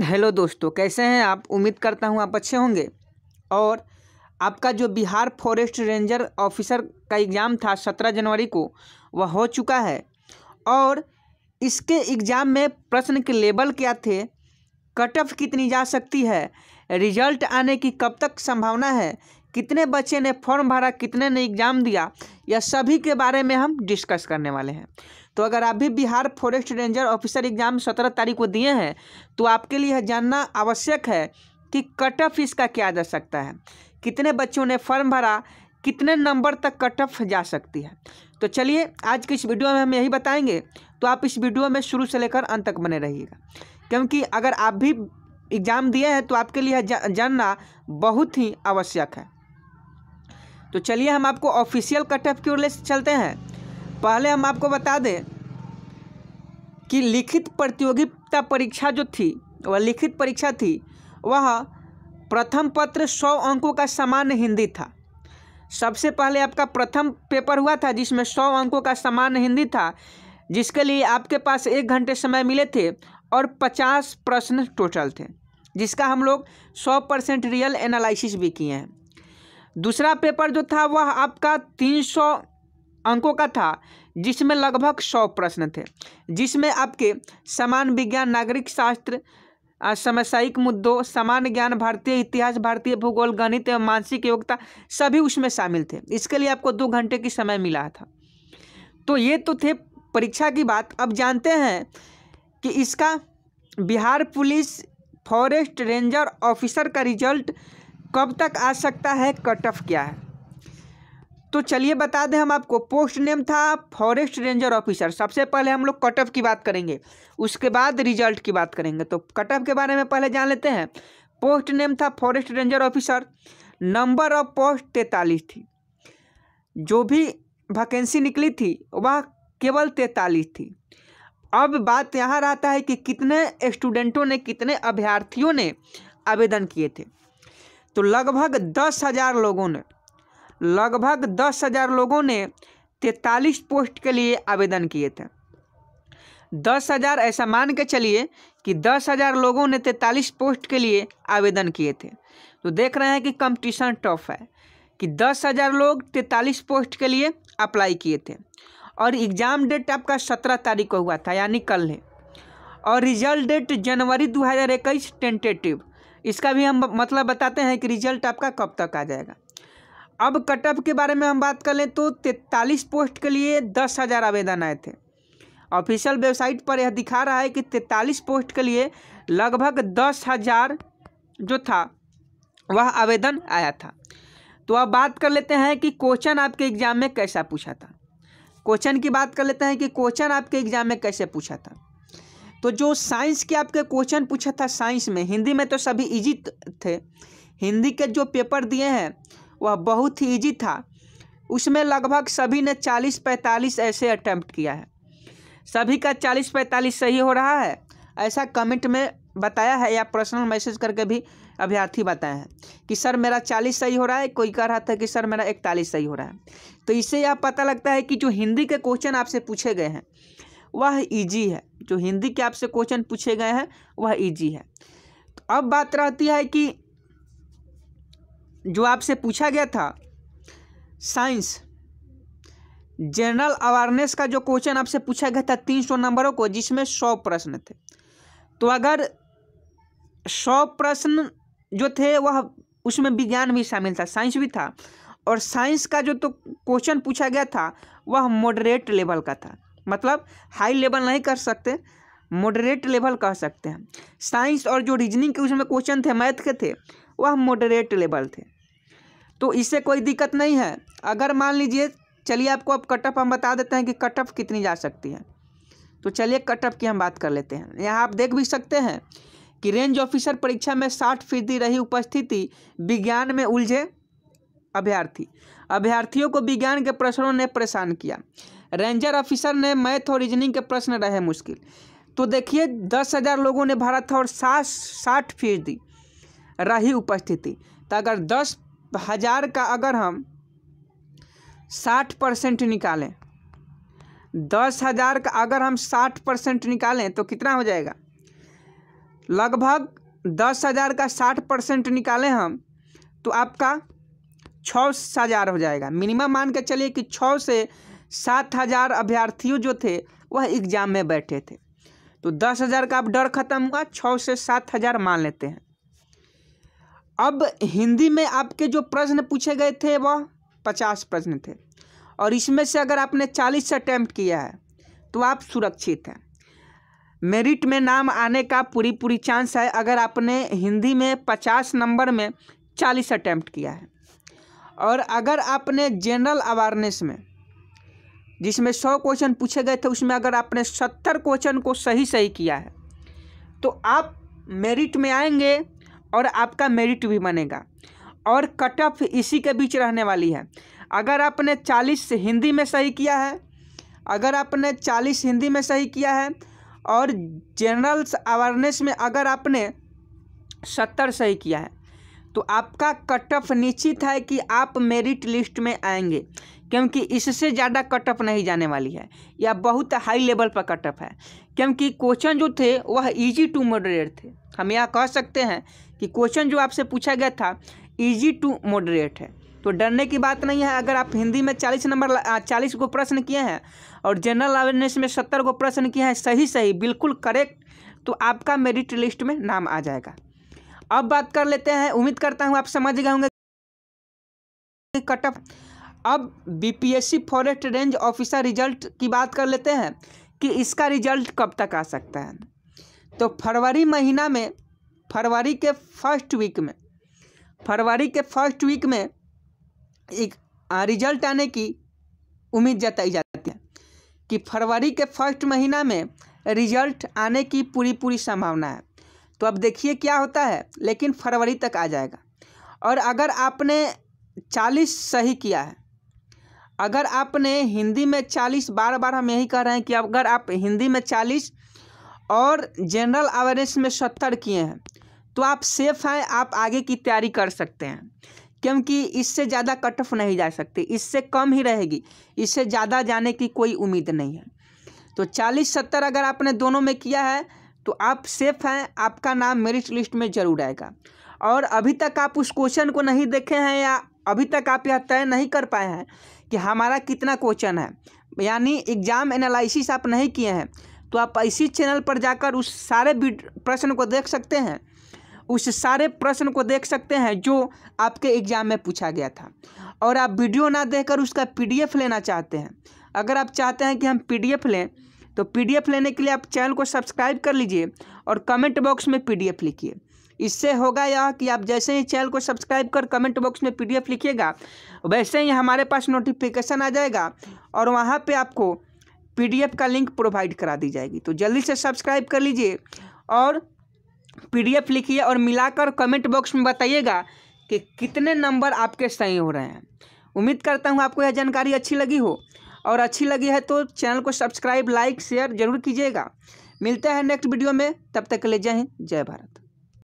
Hello दोस्तों, कैसे हैं आप। उम्मीद करता हूं आप अच्छे होंगे। और आपका जो बिहार फॉरेस्ट रेंजर ऑफिसर का एग्ज़ाम था 17 जनवरी को, वह हो चुका है। और इसके एग्ज़ाम में प्रश्न के लेवल क्या थे, कट ऑफ कितनी जा सकती है, रिजल्ट आने की कब तक संभावना है, कितने बच्चे ने फॉर्म भरा, कितने ने एग्ज़ाम दिया, यह सभी के बारे में हम डिस्कस करने वाले हैं। तो अगर आप भी Bihar forest ranger officer exam 17 तारीख को दिए हैं तो आपके लिए यह जानना आवश्यक है कि कट ऑफ इसका क्या जा सकता है, कितने बच्चों ने फॉर्म भरा, कितने नंबर तक कट ऑफ जा सकती है। तो चलिए आज की इस वीडियो में हम यही बताएंगे, तो आप इस वीडियो में शुरू से लेकर अंत तक बने रहिएगा, क्योंकि अगर आप भी एग्ज़ाम दिए हैं तो आपके लिए जानना बहुत ही आवश्यक है। तो चलिए हम आपको ऑफिशियल कट ऑफ की ओर ले चलते हैं। पहले हम आपको बता दें कि लिखित प्रतियोगिता परीक्षा जो थी, वह लिखित परीक्षा थी, वह प्रथम पत्र 100 अंकों का सामान्य हिंदी था। सबसे पहले आपका प्रथम पेपर हुआ था जिसमें 100 अंकों का सामान्य हिंदी था, जिसके लिए आपके पास 1 घंटे समय मिले थे और 50 प्रश्न टोटल थे, जिसका हम लोग 100% रियल एनालिसिस भी किए हैं। दूसरा पेपर जो था वह आपका 300 अंकों का था, जिसमें लगभग 100 प्रश्न थे, जिसमें आपके सामान्य विज्ञान, नागरिक शास्त्र, समसामयिक मुद्दों, सामान्य ज्ञान, भारतीय इतिहास, भारतीय भूगोल, गणित एवं मानसिक योग्यता सभी उसमें शामिल थे। इसके लिए आपको 2 घंटे की समय मिला था। तो ये तो थे परीक्षा की बात। अब जानते हैं कि इसका Bihar police forest ranger officer का रिजल्ट कब तक आ सकता है, कट ऑफ क्या है। तो चलिए बता दें हम आपको। पोस्ट नेम था फॉरेस्ट रेंजर ऑफिसर। सबसे पहले हम लोग कट ऑफ की बात करेंगे, उसके बाद रिजल्ट की बात करेंगे। तो कट ऑफ के बारे में पहले जान लेते हैं। पोस्ट नेम था forest ranger officer. Number of post 43 थी। जो भी वैकेंसी निकली थी वह केवल 43 थी। अब बात यहाँ रहता है कि कितने स्टूडेंटों ने, कितने अभ्यर्थियों ने आवेदन किए थे। तो लगभग 10,000 लोगों ने 43 पोस्ट के लिए आवेदन किए थे। 10,000 ऐसा मान के चलिए कि 10,000 लोगों ने 43 पोस्ट के लिए आवेदन किए थे। तो देख रहे हैं कि कंपटीशन टफ है कि 10,000 लोग 43 पोस्ट के लिए अप्लाई किए थे। और एग्ज़ाम डेट आपका 17 तारीख को हुआ था, यानी कल है। और रिजल्ट डेट जनवरी 2021 टेंटेटिव। इसका भी हम मतलब बताते हैं कि रिजल्ट आपका कब तक आ जाएगा। अब कट ऑफ के बारे में हम बात कर लें तो 43 पोस्ट के लिए 10,000 आवेदन आए थे। ऑफिशियल वेबसाइट पर यह दिखा रहा है कि 43 पोस्ट के लिए लगभग 10,000 जो था वह आवेदन आया था। तो अब बात कर लेते हैं कि क्वेश्चन आपके एग्जाम में कैसा पूछा था। क्वेश्चन की बात कर लेते हैं कि क्वेश्चन आपके एग्जाम में कैसे पूछा था। तो जो साइंस के आपके क्वेश्चन पूछा था, साइंस में, हिंदी में तो सभी इजी थे। हिंदी के जो पेपर दिए हैं वह बहुत ही इजी था। उसमें लगभग सभी ने 40-45 ऐसे अटैम्प्ट किया है। सभी का 40-45 सही हो रहा है, ऐसा कमेंट में बताया है या पर्सनल मैसेज करके भी अभ्यर्थी बताए हैं कि सर मेरा 40 सही हो रहा है। कोई कह रहा था कि सर मेरा 41 सही हो रहा है। तो इससे यह पता लगता है कि जो हिंदी के क्वेश्चन आपसे पूछे गए हैं वह ईजी है। जो हिंदी के आपसे क्वेश्चन पूछे गए हैं वह ईजी है। तो अब बात रहती है कि जो आपसे पूछा गया था साइंस जनरल अवेयरनेस का जो क्वेश्चन आपसे पूछा गया था 300 नंबरों को, जिसमें 100 प्रश्न थे। तो अगर 100 प्रश्न जो थे वह उसमें विज्ञान भी शामिल था, साइंस भी था। और साइंस का जो तो क्वेश्चन पूछा गया था वह मॉडरेट लेवल का था, मतलब हाई लेवल नहीं कर सकते, मॉडरेट लेवल कह सकते हैं। साइंस और जो रीजनिंग के उसमें क्वेश्चन थे, मैथ के थे, वह मॉडरेट लेवल थे। तो इससे कोई दिक्कत नहीं है। अगर मान लीजिए, चलिए आपको अब कट ऑफ हम बता देते हैं कि कट ऑफ कितनी जा सकती है। तो चलिए कट ऑफ की हम बात कर लेते हैं। यहाँ आप देख भी सकते हैं कि रेंज ऑफिसर परीक्षा में 60% रही उपस्थिति। विज्ञान में उलझे अभ्यर्थियों को विज्ञान के प्रश्नों ने परेशान किया। रेंजर ऑफिसर ने मैथ और रीजनिंग के प्रश्न रहे मुश्किल। तो देखिए 10,000 लोगों ने भरा था और 60% रही उपस्थिति। तो अगर 10,000 का अगर हम 60% निकालें, 10,000 का अगर हम 60% निकालें तो कितना हो जाएगा। लगभग 10,000 का 60% निकालें हम तो आपका 6,000 हो जाएगा। मिनिमम मान के चलिए कि 6 से 7,000 अभ्यर्थियों जो थे वह एग्ज़ाम में बैठे थे। तो 10,000 का अब डर खत्म हुआ, 6 से 7,000 मान लेते हैं। अब हिंदी में आपके जो प्रश्न पूछे गए थे वह 50 प्रश्न थे और इसमें से अगर आपने 40 अटैम्प्ट किया है तो आप सुरक्षित हैं। मेरिट में नाम आने का पूरी चांस है अगर आपने हिंदी में 50 नंबर में 40 अटैम्प्ट किया है। और अगर आपने जनरल अवेयरनेस में जिसमें 100 क्वेश्चन पूछे गए थे उसमें अगर आपने 70 क्वेश्चन को सही किया है तो आप मेरिट में आएंगे और आपका मेरिट भी बनेगा। और कट ऑफ इसी के बीच रहने वाली है। अगर आपने 40 हिंदी में सही किया है, अगर आपने 40 हिंदी में सही किया है और जनरल अवेयरनेस में अगर आपने 70 सही किया है तो आपका कट ऑफ निश्चित है कि आप मेरिट लिस्ट में आएंगे, क्योंकि इससे ज़्यादा कट ऑफ नहीं जाने वाली है। यह बहुत हाई लेवल पर कट ऑफ है क्योंकि क्वेश्चन जो थे वह इजी टू मॉडरेट थे। हम यह कह सकते हैं कि क्वेश्चन जो आपसे पूछा गया था इजी टू मॉडरेट है, तो डरने की बात नहीं है। अगर आप हिंदी में 40 को प्रश्न किए हैं और जनरल अवेयरनेस में 70 को प्रश्न किए हैं सही बिल्कुल करेक्ट, तो आपका मेरिट लिस्ट में नाम आ जाएगा। अब बात कर लेते हैं, उम्मीद करता हूँ आप समझ गए होंगे कट ऑफ। अब BPSC forest range officer result की बात कर लेते हैं कि इसका रिजल्ट कब तक आ सकता है। तो फरवरी महीना में, फरवरी के फर्स्ट वीक में एक रिजल्ट आने की उम्मीद जताई जाती है कि फरवरी के फर्स्ट महीना में रिजल्ट आने की पूरी संभावना है। तो अब देखिए क्या होता है, लेकिन फरवरी तक आ जाएगा। और अगर आपने 40 सही किया है, अगर आपने हिंदी में 40, बार हम यही कह रहे हैं कि अगर आप हिंदी में 40 और जनरल अवेयरनेस में 70 किए हैं तो आप सेफ हैं, आप आगे की तैयारी कर सकते हैं, क्योंकि इससे ज़्यादा कट ऑफ नहीं जा सकती, इससे कम ही रहेगी, इससे ज़्यादा जाने की कोई उम्मीद नहीं है। तो 40-70 अगर आपने दोनों में किया है तो आप सेफ हैं, आपका नाम मेरिट लिस्ट में ज़रूर आएगा। और अभी तक आप उस क्वेश्चन को नहीं देखे हैं या अभी तक आप यह तय नहीं कर पाए हैं कि हमारा कितना क्वेश्चन है, यानी एग्ज़ाम एनालिसिस आप नहीं किए हैं, तो आप इसी चैनल पर जाकर उस सारे प्रश्न को देख सकते हैं, उस सारे प्रश्न को देख सकते हैं जो आपके एग्ज़ाम में पूछा गया था। और आप वीडियो ना देखकर उसका PDF लेना चाहते हैं, अगर आप चाहते हैं कि हम PDF लें तो PDF लेने के लिए आप चैनल को सब्सक्राइब कर लीजिए और कमेंट बॉक्स में PDF लिखिए। इससे होगा यह कि आप जैसे ही चैनल को सब्सक्राइब कर कमेंट बॉक्स में PDF लिखिएगा वैसे ही हमारे पास नोटिफिकेशन आ जाएगा और वहाँ पे आपको PDF का लिंक प्रोवाइड करा दी जाएगी। तो जल्दी से सब्सक्राइब कर लीजिए और PDF लिखिए और मिलाकर कमेंट बॉक्स में बताइएगा कि कितने नंबर आपके सही हो रहे हैं। उम्मीद करता हूँ आपको यह जानकारी अच्छी लगी हो, और अच्छी लगी है तो चैनल को सब्सक्राइब, लाइक, शेयर जरूर कीजिएगा। मिलते हैं नेक्स्ट वीडियो में, तब तक के लिए जय हिंद, जय भारत।